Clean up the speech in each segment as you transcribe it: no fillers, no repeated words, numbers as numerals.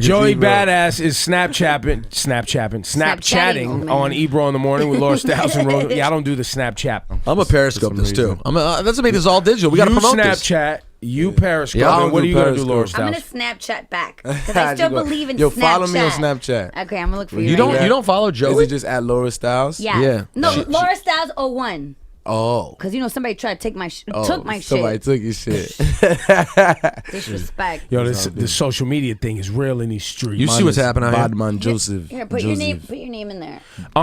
Joey Badass is Snapchatting on Ebro in the morning with Laura Styles and Rose. Yeah, I don't do the Snapchat. I'm a Periscope this too. Let's make this all digital. We got to promote this. Snapchat. You Periscope. Yeah, what are you going to do, Laura Styles? I'm going to Snapchat back. Because I still believe in Snapchat. Yo, follow me on Snapchat. Okay, I'm going to look for you. You don't follow Joey? Is it just at Laura Styles? Yeah. No, Laura Styles 01. Oh. Because, somebody tried to take my shit. Somebody took your shit. Disrespect. Yo, the social media thing is real in these streets. You see what's happening out here? Badman Joseph. Here, put your name in there.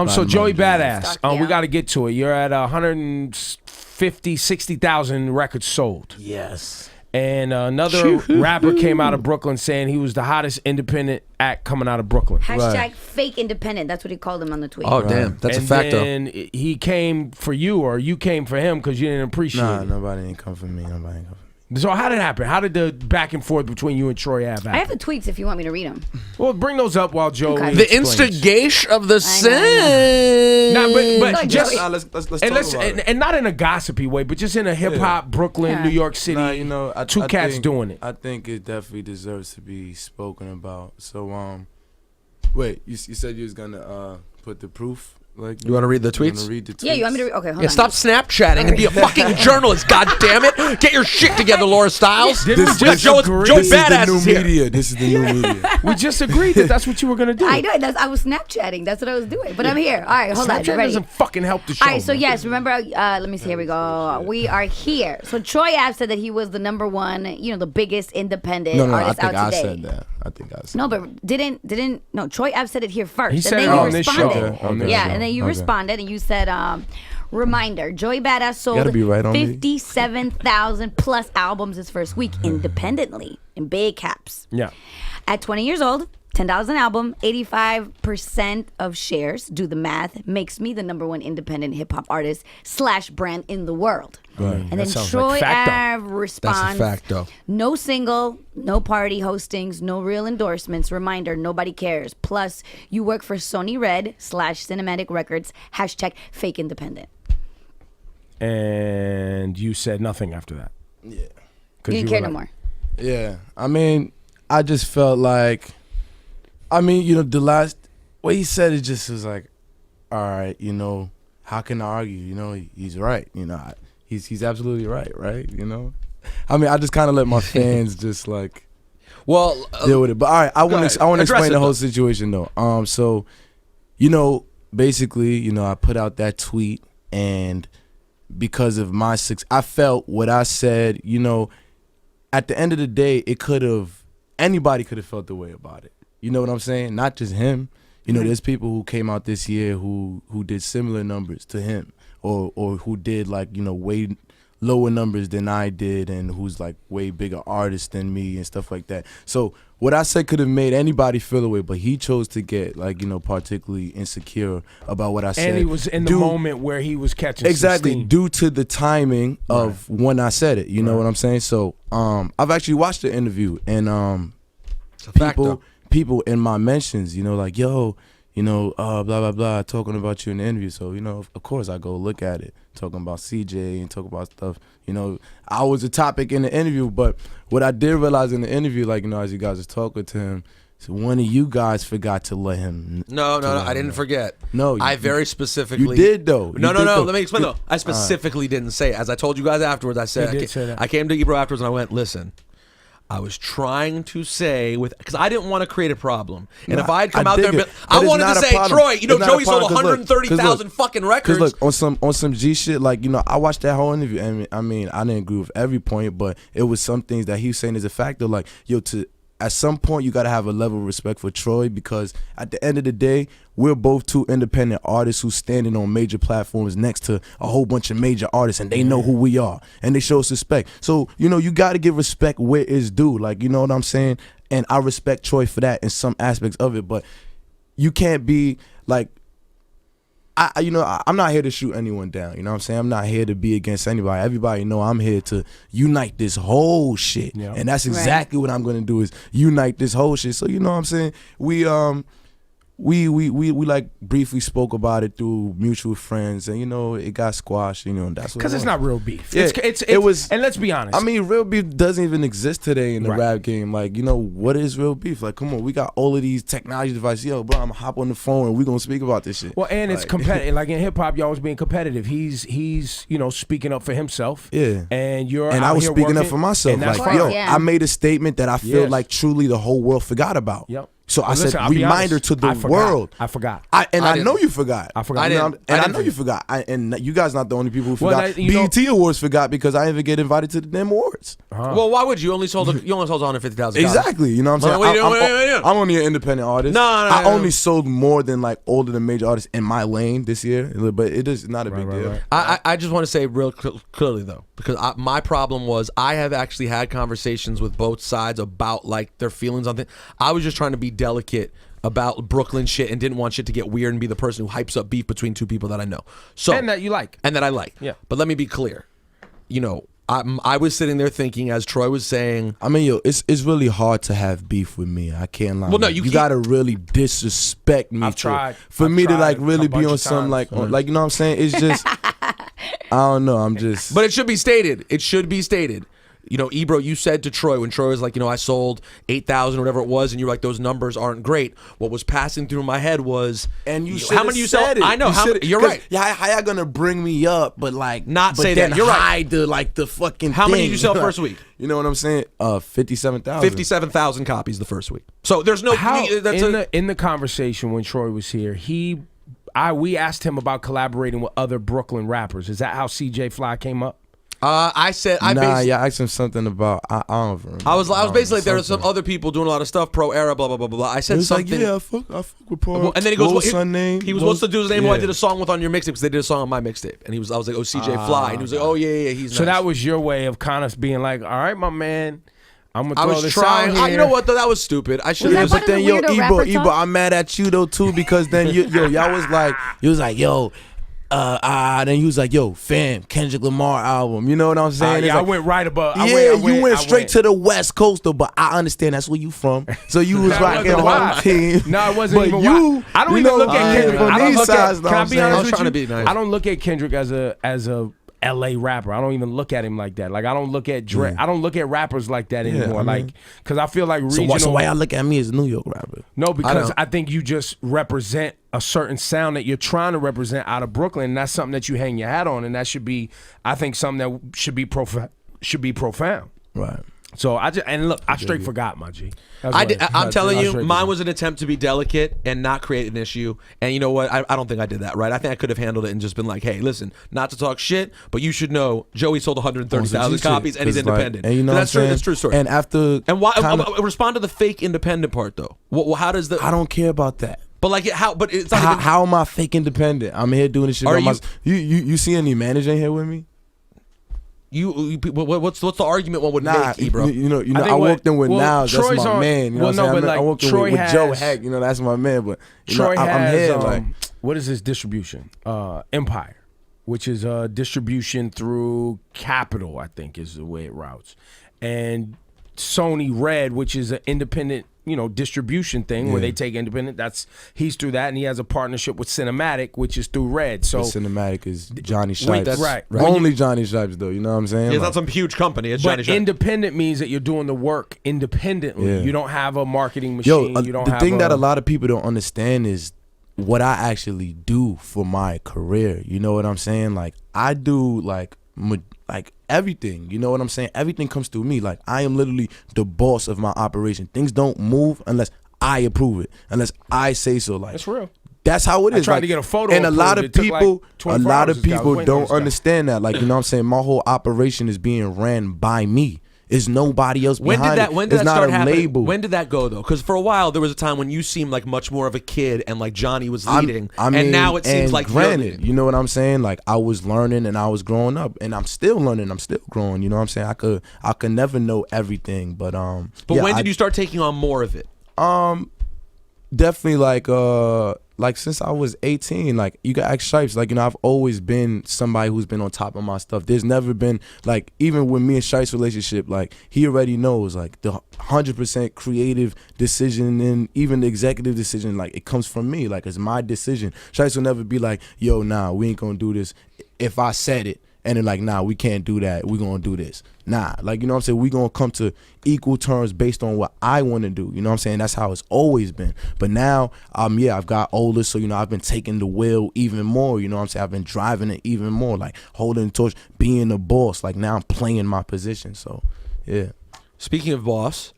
So Joey Badass, we got to get to it. You're at 150,000-60,000 records sold. Yes. And another rapper came out of Brooklyn saying he was the hottest independent act coming out of Brooklyn. Hashtag fake independent. That's what he called him on the tweet. Oh, damn. That's a fact, though. And he came for you or you came for him because you didn't appreciate it. Nah, nobody ain't come for me. So how did it happen? How did the back and forth between you and Troy Ave happen? I have the tweets if you want me to read them. Well, bring those up while Joey explains. The instigation of the sin. Nah, but just let's talk about it. And not in a gossipy way, but just in a hip hop, Brooklyn, New York City. Two cats doing it. I think it definitely deserves to be spoken about. So, wait, you said you was gonna put the proof. Like, you want to read the tweets? Yeah, you want me to read? Okay, hold on. Stop Snapchatting and be a fucking journalist, goddammit. Get your shit together, Laura Styles. Joey Badass is here. This is the new media. We just agreed that that's what you were going to do. I know. I was Snapchatting. That's what I was doing. But I'm here. All right, hold on. Snapchat doesn't fucking help the show. All right, so yes, remember, let me see. Here we go. We are here. So Troy Ave said that he was the number one, the biggest independent artist out today. I said that. I think I said no, but no, Troy Ave said it here first. He said it on this show. And then you responded and you said, reminder, Joey Badass sold 57,000 plus albums his first week independently in big caps. Yeah. At 20 years old, $10 an album, 85% of shares, do the math, makes me the number one independent hip hop artist / brand in the world. Right. And then Troy Ave responds, that's a fact, though. No single, no party hostings, no real endorsements. Reminder, nobody cares. Plus, you work for Sony Red / Cinematic Records, # fake independent. And you said nothing after that. Yeah. You didn't care no more. Yeah. I mean, I just felt like, the last, what he said, it just was like, all right, how can I argue? He's right. He's absolutely right, I just kind of let my fans just like deal with it. But all right, I want to explain the whole situation though. So, basically, I put out that tweet, and because of my success, I felt what I said, at the end of the day, anybody could have felt the way about it. You know what I'm saying? Not just him. There's people who came out this year who did similar numbers to him, or who did way lower numbers than I did, and who's like way bigger artists than me and stuff like that. So what I said could have made anybody feel away, but he chose to get particularly insecure about what I said. And he was in the moment where he was catching exactly some steam. Due to the timing of when I said it. You know what I'm saying? So I've actually watched the interview, and people in my mentions, like, yo, blah, blah, blah, talking about you in the interview. So, of course I go look at it, talking about CJ and talk about stuff. I was a topic in the interview, but what I did realize in the interview, as you guys was talking to him, so one of you guys forgot to let him. No, I didn't forget. No. I very specifically. You did, though. No. Let me explain, though. I specifically didn't say it. As I told you guys afterwards, I said, I came to Ebro afterwards and I went, listen. I was trying to say because I didn't want to create a problem, and if I had come out there, I wanted to say, Troy, Joey sold 130,000 fucking records. Because look, on some G shit, I watched that whole interview, and I didn't agree with every point, but it was some things that he was saying as a factor, at some point you gotta have a level of respect for Troy, because at the end of the day, we're both two independent artists who's standing on major platforms next to a whole bunch of major artists, and they know who we are, and they show us respect. So, you gotta give respect where it's due, you know what I'm saying? And I respect Troy for that in some aspects of it, but you can't be I'm not here to shoot anyone down, you know what I'm saying? I'm not here to be against anybody. Everybody know I'm here to unite this whole shit. Yeah. And that's exactly what I'm gonna do, is unite this whole shit. So, you know what I'm saying? we like briefly spoke about it through mutual friends, and it got squashed. And that's because it's not real beef. Yeah, it was, and let's be honest. I mean, real beef doesn't even exist today in the Right. rap game. Like, what is real beef? Like, come on, we got all of these technology devices. Yo, bro, I'm gonna hop on the phone and we gonna speak about this shit. Well, and it's competitive. Like in hip hop, y'all always being competitive. He's speaking up for himself. Yeah, and you're and out I was here speaking working, up for myself. and that's Like, fine. yo, Yeah. I made a statement that I feel Yes. like truly the whole world forgot about. Yep. So I Listen, said, I'll be reminder honest. to the I forgot. world. I forgot. I didn't. know you forgot. I forgot. I didn't. And I didn't know you forget. forgot. And you guys not the only people who Well, forgot. that- you know- BET Awards forgot because I didn't even get invited to the damn awards. Well, why would you? You only sold 150,000 copies. Exactly. You know what I'm saying? What are you doing? What are you doing? I'm only an independent artist. No, I no. only sold more than like older than major artists in my lane this year, but it is not a big deal. right. I just want to say real clearly though, because my problem was I have actually had conversations with both sides about like their feelings on things. I was just trying to be delicate about Brooklyn shit and didn't want shit to get weird and be the person who hypes up beef between two people that I know. So And that you like. and that I like. Yeah. But let me be clear. I was sitting there thinking, as Troy was saying, I mean, yo, it's really hard to have beef with me. I can't lie. Well, no, Like, you you keep- gotta really disrespect me. I've tried. For I've me to tried like a really be bunch on of something times. like you know what I'm saying? It's just I don't know. I'm just. but it should be stated. It should be stated. Ebro, you said to Troy when Troy was like, I sold 8,000 or whatever it was, and you were like, those numbers aren't great. What was passing through my head was, And you how many you said sell? it. I know. You're 'cause, right. Yeah, how y'all gonna bring me up, but like Not but say then that. You're right. hide the fucking. How many thing. did you sell first week? You know what I'm saying? 57,000. 57,000 copies the first week. So there's no. How That's in the conversation when Troy was here, we asked him about collaborating with other Brooklyn rappers. Is that how CJ Fly came up? I said I Nah, basically. yeah, I asked him something about I don't remember. I was basically like, there are some something. other people doing a lot of stuff, Pro Era, blah blah blah blah blah. I He said was like, something. yeah, I fuck with Pro. Well, and then he goes, Lil's son name. he was what's the dude's name who I Yeah. did a song with on your mixtape because they did a song on my mixtape, and I was like, oh CJ Fly, and he was like, oh yeah, he's So nice. that was your way of kind of being like, all right, my man, I'm gonna I throw was this trying. out here. You know what though? That was stupid. I should Was have that just. part But of then the yo, weirdo rapper Ebo, talk? I'm mad at you though too because then y'all was like, you was like, yo, then he was like, yo, fam, Kendrick Lamar album. You know what I'm saying? It's I like, went right above. you went straight to the West Coast though, but I understand that's where you from. So you was That rocking wasn't home why. team. No, it wasn't But even you, why. I don't you even know, look at Kendrick. from I don't these look sides, at. know Can I what be I'm honest I was with trying you? to be nice. I don't look at Kendrick as a LA rapper. I don't even look at him like that. Like I don't look at Dre. I don't look at rappers like that anymore. I mean- like because I feel like So regional. why y'all look at me as a New York rapper? No, because don't. I think you just represent a certain sound that you're trying to represent out of Brooklyn, and that's something that you hang your hat on, and that should be, I think, something that should be profound. Right. So I straight forgot, my G. That's I what did, it- I'm telling I you, straight mine forgot. was an attempt to be delicate and not create an issue. And you know what? I don't think I did that right. I think I could have handled it and just been like, hey, listen, not to talk shit, but you should know Joey sold 130,000 copies and he's independent. And you know that's what I'm true. That's a true story. And after And why? kinda- Respond to the fake independent part though. How does the? I don't care about that. But like how? But it's not How, even, how am I fake independent? I'm here doing this shit. Are by you see any manager in here with me? What's the argument one would Nah, make, bro? you know, think I what- walked in with well, Nas. That's Troy's my on- man. You know well, what no, I'm but saying? like I walked in Troy with Joe has- Heck. You know, that's my man. But you Troy know, I'm has here like. what is his distribution? Empire, which is distribution through Capital, I think is the way it routes, and Sony Red, which is an independent, distribution thing where Yeah. they take independent. He's through that, and he has a partnership with Cinematic, which is through Red. So The cinematic is Johnny Stripes. that's- right. Only Johnny Stripes though. You know what I'm saying? It's Like, not some huge company. It's But Johnny Stripes. independent means that you're doing the work independently. Yeah. You don't have a marketing machine. You don't the have thing that a lot of people don't understand is what I actually do for my career. You know what I'm saying? Like I do like everything. You know what I'm saying? Everything comes through me. Like I am literally the boss of my operation. Things don't move unless I approve it, unless I say so. Like That's real. That's how it is. I tried like, to get a photo and a lot approved. of It took, like, people, 24 hours. This guy was waiting on don't this guy. understand that. Like you know what I'm saying? My whole operation is being ran by me. It's nobody else When behind did that? it. When did It's that not start a happening? label. When did that go though? Because for a while there was a time when you seemed like much more of a kid, and like Johnny was leading, and now it seems like you're granted, leading. you know what I'm saying? Like I was learning and I was growing up, and I'm still learning. I'm still growing. You know what I'm saying? I could never know everything, but But when did you start taking on more of it? Definitely like like since I was 18, like you got ask Shipes, like, you know, I've always been somebody who's been on top of my stuff. There's never been, like, even with me and Shipes' relationship, like, he already knows, like, the 100% creative decision and even the executive decision, like, it comes from me. Like, it's my decision. Shipes will never be like, yo, nah, we ain't gonna do this. If I said it, and they're like, nah, we can't do that. We're going to do this. Nah, like, you know what I'm saying? We're going to come to equal terms based on what I want to do. You know what I'm saying? That's how it's always been. But now, yeah, I've got older, so, you know, I've been taking the wheel even more. You know what I'm saying? I've been driving it even more, like holding the torch, being the boss. Like, now I'm playing my position. So, yeah. Speaking of boss,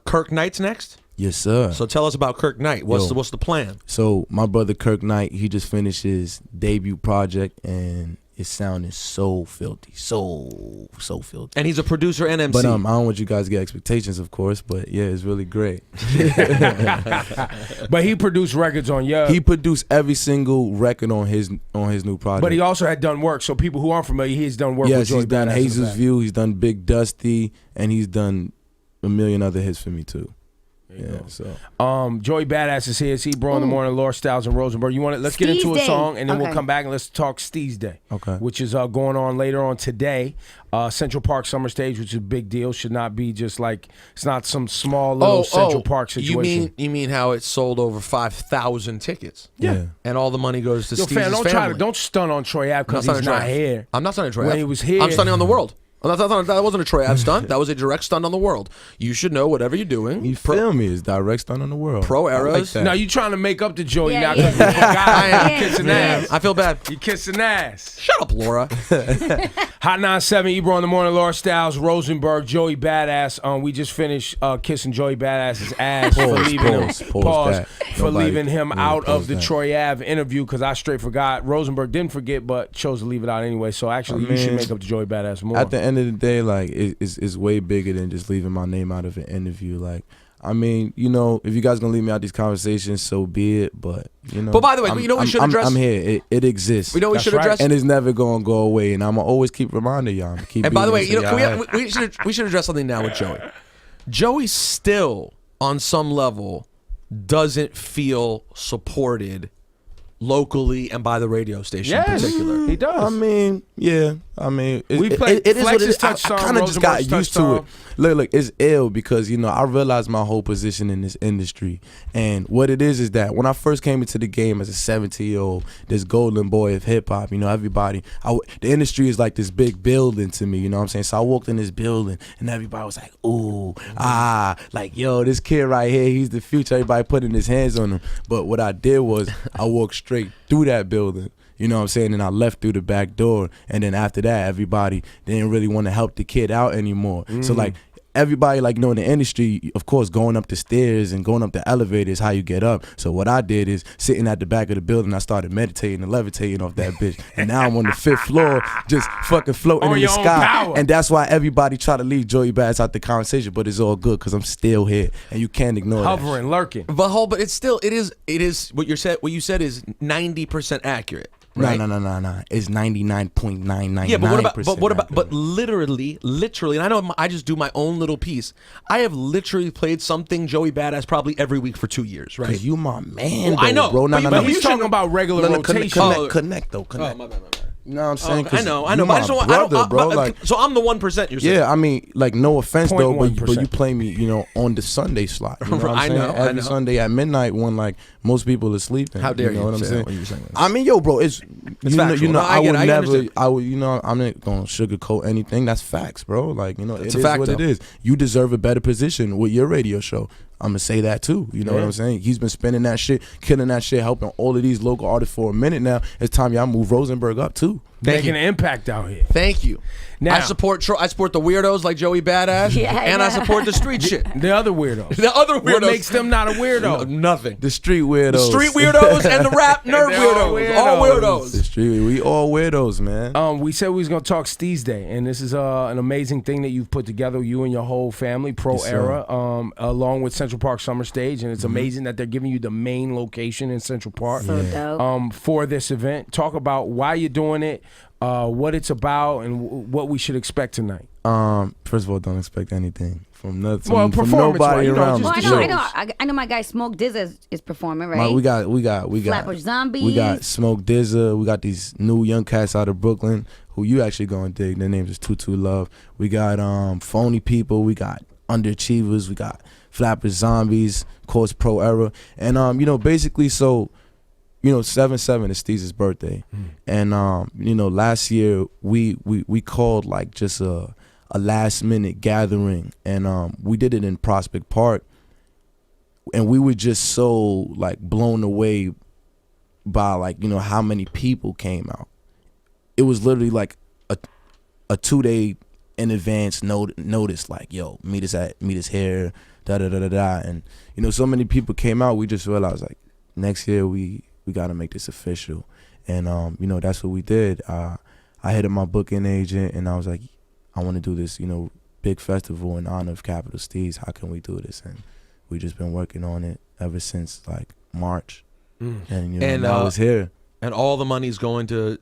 Kirk Knight's next? Yes, sir. So tell us about Kirk Knight. What's the plan? So my brother Kirk Knight, he just finished his debut project, and his sound is so filthy, so filthy. And he's a producer and MC. But I don't want you guys to get expectations, of course. But yeah, it's really great. But he produced records on He produced every single record on his new project. But he also had done work. So people who aren't familiar, he's done work. Yes, with Joey he's done Badass Jesus View. He's done Big Dusty, and he's done a million other hits for me too. Yeah, so Joey Badass is here. It's Ebro in the morning, Laura Styles and Rosenberg. You want to let's get into a song, and then we'll come back and let's talk Steez Day, which is going on later on today. Central Park Summer Stage, which is a big deal. Should not be just like it's not some small little Central Park situation. You mean how it sold over 5,000 tickets? Yeah, and all the money goes to Steez's family. Don't stun on Troy Ave because he's not here. I'm not stunning Troy Ave. When he was here, I'm stunning on the world. That wasn't a Troy Ave stunt. That was a direct stunt on the world. You should know whatever you're doing. You feel me? It's direct stunt on the world. Pro eras. Now you trying to make up to Joey now because you forgot. You kissing ass. I feel bad. You kissing ass. Shut up, Laura. Hot 97, Ebro in the morning, Laura Styles, Rosenberg, Joey Badass. We just finished kissing Joey Badass's ass for leaving him out of the Troy Ave interview because I straight forgot. Rosenberg didn't forget, but chose to leave it out anyway. So actually, you should make up to Joey Badass more. At the end of the day, like it's way bigger than just leaving my name out of an interview. Like, I mean, you know, if you guys gonna leave me out these conversations, so be it. But you know, but by the way, you know we should address. I'm here. It exists. We know we should address, and it's never gonna go away. And I'm gonna always keep reminding y'all. And by the way, you know, we should address something now with Joey. Joey still, on some level, doesn't feel supported locally and by the radio station in particular. He does. I mean, yeah. I mean, it is what it is. I kind of just got used to it. Look, it's ill because, you know, I realized my whole position in this industry. And what it is that when I first came into the game as a 17-year-old, this golden boy of hip-hop, you know, everybody, the industry is like this big building to me, you know what I'm saying? So I walked in this building and everybody was like, ooh, like, yo, this kid right here, he's the future. Everybody putting his hands on him. But what I did was I walked straight through that building. You know what I'm saying? And I left through the back door. And then after that, everybody didn't really want to help the kid out anymore. So, like, everybody, like, you know, in the industry, of course, going up the stairs and going up the elevator is how you get up. So what I did is sitting at the back of the building, I started meditating and levitating off that bitch. And now I'm on the 5th floor, just fucking floating in the sky. And that's why everybody try to leave Joey Badass out the conversation, but it's all good because I'm still here, and you can't ignore hovering, lurking. But it's still it is what you said is 90% accurate. Right? No. It's 99.999%. Yeah, but literally, and I know I just do my own little piece. I have literally played something Joey Badass probably every week for 2 years, right? Because you my man, I know, bro. But he's talking about regular rotation. Connect. Oh, my bad. You know what I'm saying? I know. But I just want, bro. Like, so I'm the 1%. You're saying? Yeah, I mean, like, no offense though, but 0.1%. you play me, you know, on the Sunday slot. You know what I'm I saying? know. Every Sunday at midnight when like most people are sleeping. How dare you? Know what I'm saying? What you're saying? I mean, yo, bro, it's factual. you know, I would, you know, I'm not gonna sugarcoat anything. That's facts, bro. Like, you know, it's it is fact, what it is. You deserve a better position with your radio show. I'm gonna say that too. You know what I'm saying? He's been spinning that shit, killing that shit, helping all of these local artists for a minute now. It's time y'all move Rosenberg up too. Making an impact out here. Thank you. Now, I support the weirdos like Joey Badass, and I support the street shit. The other weirdos. What makes them not a weirdo? Nothing. The street weirdos. The street weirdos and the rap nerd weirdos. All weirdos. The street, we all weirdos, man. We said we was gonna talk Steez Day, and this is an amazing thing that you've put together, you and your whole family, Pro Era, along with Central Park Summer Stage, and it's amazing that they're giving you the main location in Central Park dope. For this event. Talk about why you're doing it. What it's about and what we should expect tonight. First of all, don't expect anything from nothing. Well, from performance-wise, nobody you know, around. just me. the I shows. know. I know my guy Smoke Dizza is performing, right? We got Flatbush Zombies. We got Smoke Dizza. We got these new young cats out of Brooklyn who you actually gonna dig. Their names is Tutu Love. We got Phony People. We got Underachievers. We got Flatbush Zombies. Of course, Pro Era. And you know, basically, so you know, 7/7 is Steve's birthday, and you know, last year we called like just a last minute gathering, and we did it in Prospect Park, and we were just so like blown away by like, you know, how many people came out. It was literally like a 2-day in advance notice, like, yo, meet us here, da da da da da, and you know, so many people came out. We just realized like next year we got to make this official, and you know, that's what we did. I hit up my booking agent and I was like, I want to do this, you know, big festival in honor of Capital Steez. How can we do this? And we just been working on it ever since like March, and you know, now it's here. And all the money's going to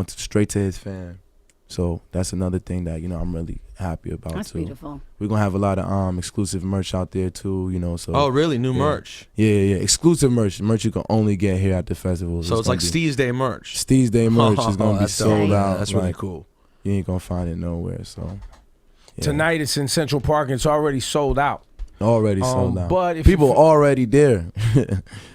straight to his fan. So that's another thing that, you know, I'm really happy about. That's too. beautiful. We're gonna have a lot of exclusive merch out there too, you know. So oh, really? New merch? Yeah. Exclusive merch you can only get here at the festival. So it's like Steez Day merch. Steez Day merch is gonna be that's sold nice. out. That's really cool. You ain't gonna find it nowhere. So yeah. Tonight it's in Central Park and it's already sold out. Already sold out. But if people you- already there.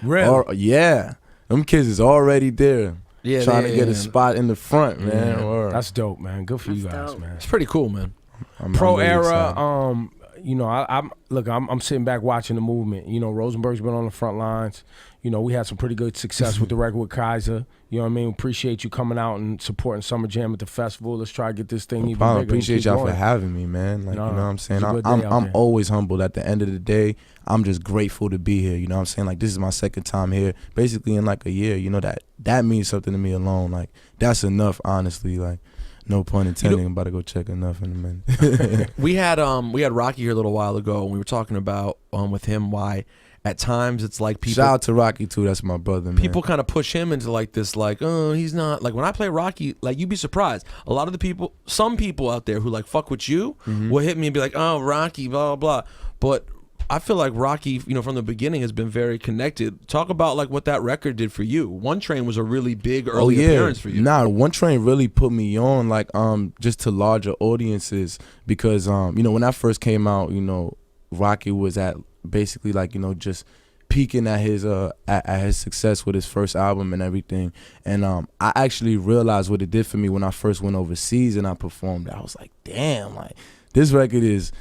Really? Yeah, them kids is already there. Yeah, trying to get a spot in the front, man. Word. That's dope, man. Good for you That's guys, dope. man. It's pretty cool, man. I'm Pro really Era, excited. you know, I'm sitting back watching the movement. You know, Rosenberg's been on the front lines. You know, we had some pretty good success with the record with Kaiser. You know what I mean? Appreciate you coming out and supporting Summer Jam at the festival. Let's try to get this thing even bigger. I and appreciate keep y'all going. for having me, man. Like, No, you know what I'm saying? it's a good day out I'm there. always humbled. At the end of the day, I'm just grateful to be here. You know what I'm saying? Like, this is my second time here, basically in like a year. You know, that means something to me alone. Like, that's enough, honestly. Like, no pun intended. I'm about to go check enough in a minute. We had Rocky here a little while ago, and we were talking about with him why at times it's like people. Shout out to Rocky too. That's my brother, man. People kind of push him into like this, like, oh, he's not like when I play Rocky, like you'd be surprised. A lot of the people, some people out there who like fuck with you will hit me and be like, oh, Rocky, blah blah blah. But I feel like Rocky, you know, from the beginning has been very connected. Talk about like what that record did for you. One Train was a really big early appearance for you. Nah, One Train really put me on like just to larger audiences because you know, when I first came out, you know, Rocky was at basically like, you know, just peaking at his success with his first album and everything. And I actually realized what it did for me when I first went overseas and I performed. I was like, damn, like this record is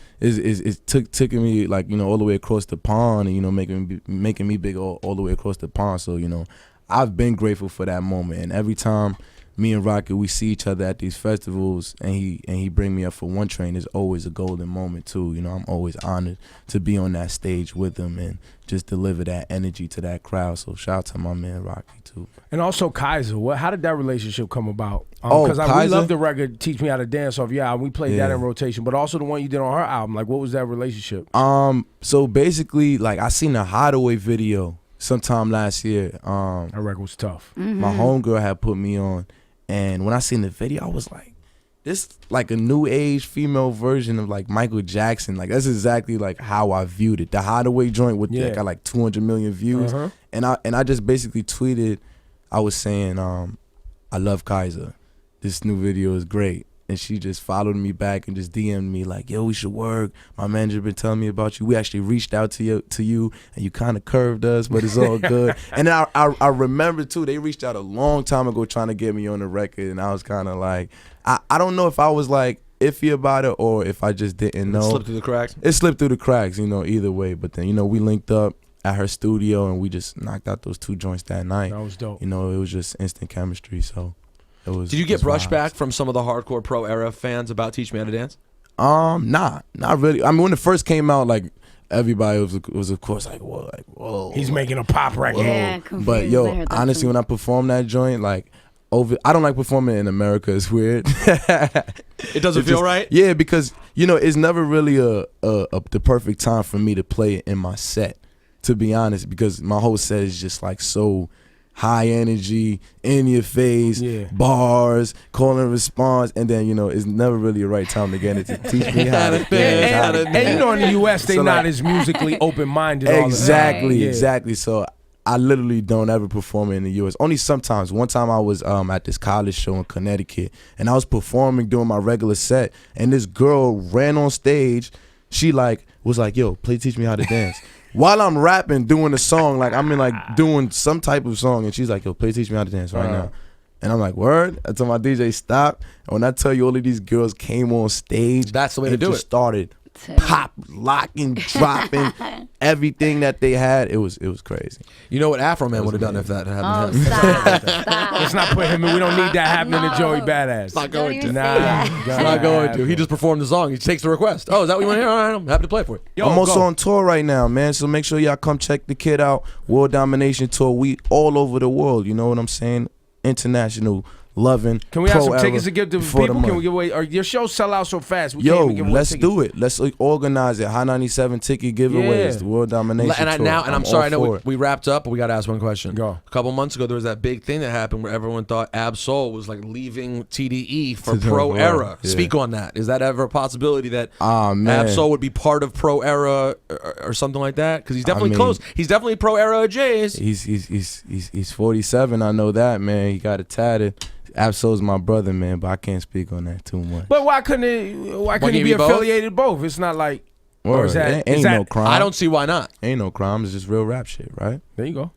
taking me like, you know, all the way across the pond and, you know, making me big all the way across the pond. So, you know, I've been grateful for that moment. And every time me and Rocky, we see each other at these festivals and he bring me up for One Train, is always a golden moment too. You know, I'm always honored to be on that stage with him and just deliver that energy to that crowd. So shout out to my man Rocky too. And also Kaiser. How did that relationship come about? Oh, Because we Kaiser? love the record Teach Me How to Dance Off. Yeah, we played that in rotation. But also the one you did on her album. Like, what was that relationship? So basically, like, I seen a Hideaway video sometime last year. That record was tough. My homegirl had put me on, and when I seen the video, I was like, this like a new age female version of like Michael Jackson. Like, that's exactly like how I viewed it. The Hideaway joint with that got like 200 million views. And I just basically tweeted, I was saying, I love Kaiser. This new video is great. And she just followed me back and just DM'd me like, yo, we should work. My manager been telling me about you. We actually reached out to you and you kind of curved us, but it's all good. And then I remember too, they reached out a long time ago trying to get me on the record. And I was kind of like, I don't know if I was like iffy about it or if I just didn't know. It slipped through the cracks? It slipped through the cracks, you know, either way. But then, you know, we linked up at her studio and we just knocked out those 2 joints that night. That was dope. You know, it was just instant chemistry, so. Did you get brushback from some of the hardcore Pro Era fans about Teach Me How to Dance? Nah, not really. I mean, when it first came out, like everybody was of course like, whoa. He's making a pop record. Yeah, confused. But I yo, heard that honestly, too. when I performed that joint, like I don't like performing in America. It's weird. It doesn't feel right? Yeah, because you know it's never really the perfect time for me to play it in my set. To be honest, because my whole set is just like so high energy, in your face, bars, call and response, and then it's never really a right time to get into teach me how to dance. And in the U.S. they not as musically open-minded. Exactly, exactly. So I literally don't ever perform in the U.S. Only sometimes. One time I was at this college show in Connecticut, and I was performing doing my regular set, and this girl ran on stage. She was like, yo, please teach me how to dance. While I'm rapping, doing a song, doing some type of song, and she's like, yo, please teach me how to dance right now. And I'm like, word? I told my DJ, stop. And when I tell you all of these girls came on stage, that's the way to do it. Just started pop, locking, dropping, everything that they had. It was crazy. You know what Afro Man would have done if that happened? Oh, stop. Let's not put him in. We don't need that happening to Joey Badass. It's not going to. He's not going to. He just performed the song. He takes the request. Oh, is that what you want to hear? All right, I'm happy to play for it. I'm also on tour right now, man. So make sure y'all come check the kid out. World Domination Tour. We all over the world. You know what I'm saying? International. Loving. Can we have some tickets to give to people? Can we give away? Or your show sell out so fast? Let's do it. Let's organize it. High 97 ticket giveaways. The World Domination Tour. And I'm sorry, I know we wrapped up, but we got to ask one question. Go. A couple months ago, there was that big thing that happened where everyone thought Ab-Soul was leaving TDE for Pro Era. Yeah. Speak on that. Is that ever a possibility that Ab-Soul would be part of Pro Era or something like that? Because he's definitely close. He's definitely Pro Era Jays. He's 47. I know that, man. He got it tatted. Ab-Soul's my brother, man, but I can't speak on that too much. But why couldn't he be affiliated both? It's not like, or is that no crime. I don't see why not. Ain't no crime. It's just real rap shit, right? There you go.